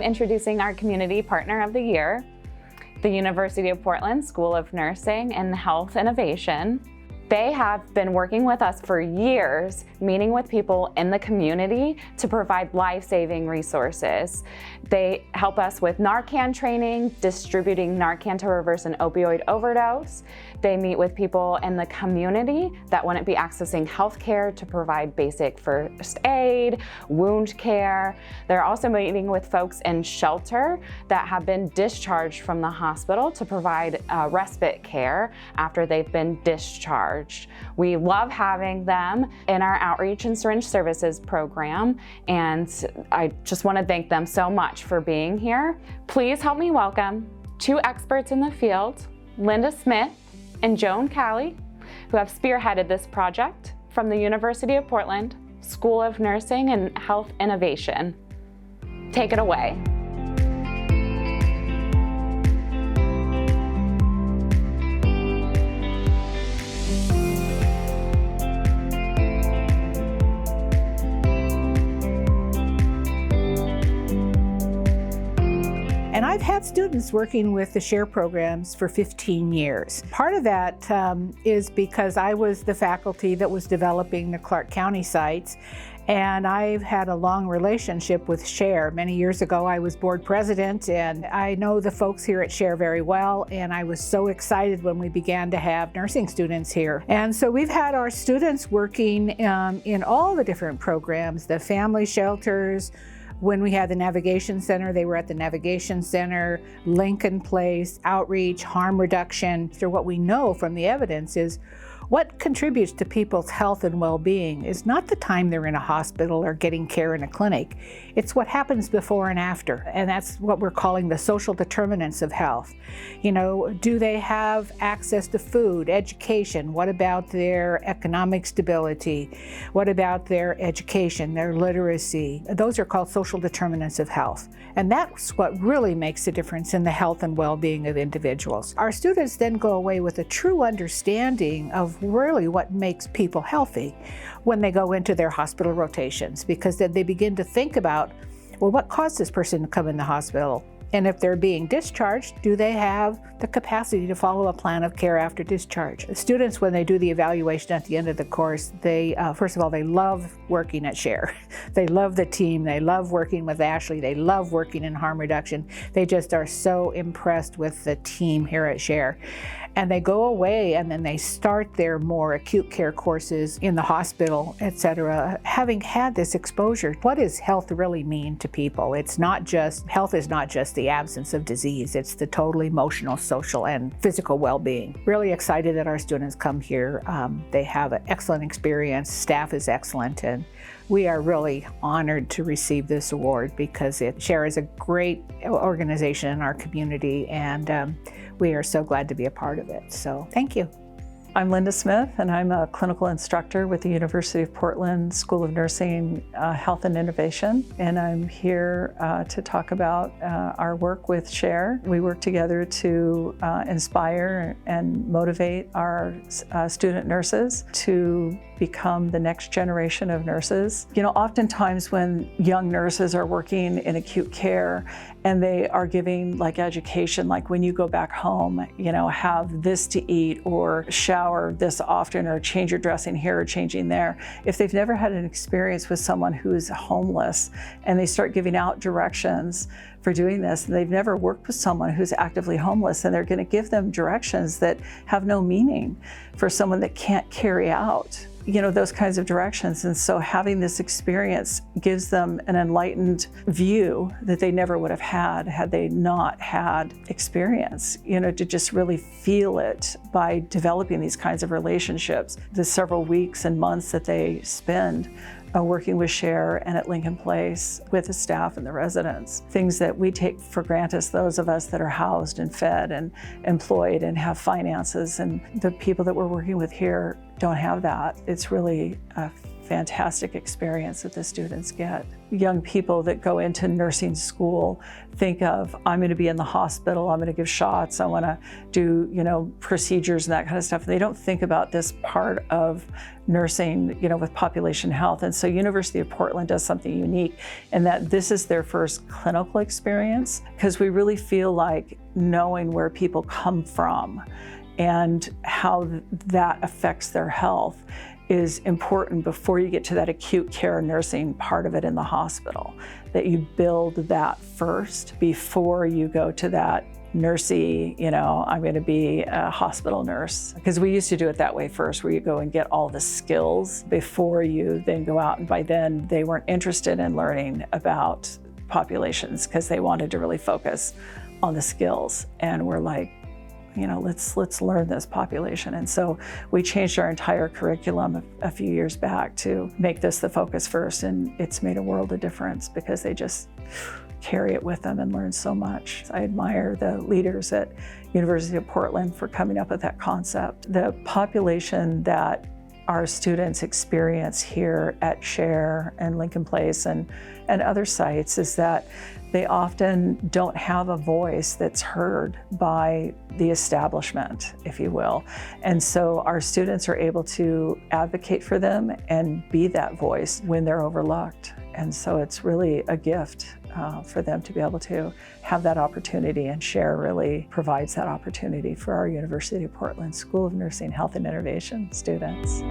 introducing our Community Partner of the Year, the University of Portland School of Nursing and Health Innovation. They have been working with us for years, meeting with people in the community to provide life-saving resources. They help us with Narcan training, distributing Narcan to reverse an opioid overdose. They meet with people in the community that wouldn't be accessing healthcare to provide basic first aid, wound care. They're also meeting with folks in shelter that have been discharged from the hospital to provide respite care after they've been discharged. We love having them in our outreach and syringe services program, and I just want to thank them so much for being here. Please help me welcome two experts in the field, Linda Smith and Joan Calley, who have spearheaded this project from the University of Portland School of Nursing and Health Innovation. Take it away. And I've had students working with the SHARE programs for 15 years. Part of that is because I was the faculty that was developing the Clark County sites, and I've had a long relationship with SHARE. Many years ago, I was board president, and I know the folks here at SHARE very well, and I was so excited when we began to have nursing students here. And so we've had our students working in all the different programs, the family shelters. When we had the Navigation Center, they were at the Navigation Center, Lincoln Place, outreach, harm reduction. So what we know from the evidence is what contributes to people's health and well-being is not the time they're in a hospital or getting care in a clinic. It's what happens before and after, and that's what we're calling the social determinants of health. You know, do they have access to food, education? What about their economic stability? What about their education, their literacy? Those are called social determinants of health, and that's what really makes a difference in the health and well-being of individuals. Our students then go away with a true understanding of really what makes people healthy when they go into their hospital rotations, because then they begin to think about, well, what caused this person to come in the hospital? And if they're being discharged, do they have the capacity to follow a plan of care after discharge? The students, when they do the evaluation at the end of the course, they, first of all, they love working at SHARE. They love the team, they love working with Ashley, they love working in harm reduction. They just are so impressed with the team here at SHARE. And they go away and then they start their more acute care courses in the hospital, etc. Having had this exposure, what does health really mean to people? It's not just, health is not just the absence of disease, it's the total emotional, social, and physical well-being. Really excited that our students come here. They have an excellent experience, staff is excellent, and we are really honored to receive this award because SHARE is a great organization in our community, and we are so glad to be a part of it. So thank you. I'm Linda Smith, and I'm a clinical instructor with the University of Portland School of Nursing, Health and Innovation. And I'm here to talk about our work with SHARE. We work together to inspire and motivate our student nurses to become the next generation of nurses. You know, oftentimes when young nurses are working in acute care and they are giving like education, like when you go back home, you know, have this to eat or shower this often or change your dressing here or changing there. If they've never had an experience with someone who's homeless and they start giving out directions for doing this, and they've never worked with someone who's actively homeless, and they're going to give them directions that have no meaning for someone that can't carry out, you know, those kinds of directions. And so having this experience gives them an enlightened view that they never would have had they not had experience, you know, to just really feel it by developing these kinds of relationships. The several weeks and months that they spend working with SHARE and at Lincoln Place with the staff and the residents. Things that we take for granted, those of us that are housed and fed and employed and have finances, and the people that we're working with here don't have that. It's really a fantastic experience that the students get. Young people that go into nursing school think of, I'm going to be in the hospital, I'm going to give shots, I want to do, procedures and that kind of stuff. They don't think about this part of nursing, with population health. And so University of Portland does something unique in that this is their first clinical experience, because we really feel like knowing where people come from and how that affects their health is important before you get to that acute care nursing part of it in the hospital, that you build that first before you go to that nursey, I'm going to be a hospital nurse. Because we used to do it that way first, where you go and get all the skills before you then go out. And by then they weren't interested in learning about populations because they wanted to really focus on the skills. And we're like, let's learn this population. And so we changed our entire curriculum a few years back to make this the focus first. And it's made a world of difference because they just carry it with them and learn so much. I admire the leaders at University of Portland for coming up with that concept. The population that our students experience here at Share and Lincoln Place and other sites is that they often don't have a voice that's heard by the establishment, if you will. And so our students are able to advocate for them and be that voice when they're overlooked. And so it's really a gift for them to be able to have that opportunity, and Share really provides that opportunity for our University of Portland School of Nursing, Health and Innovation students.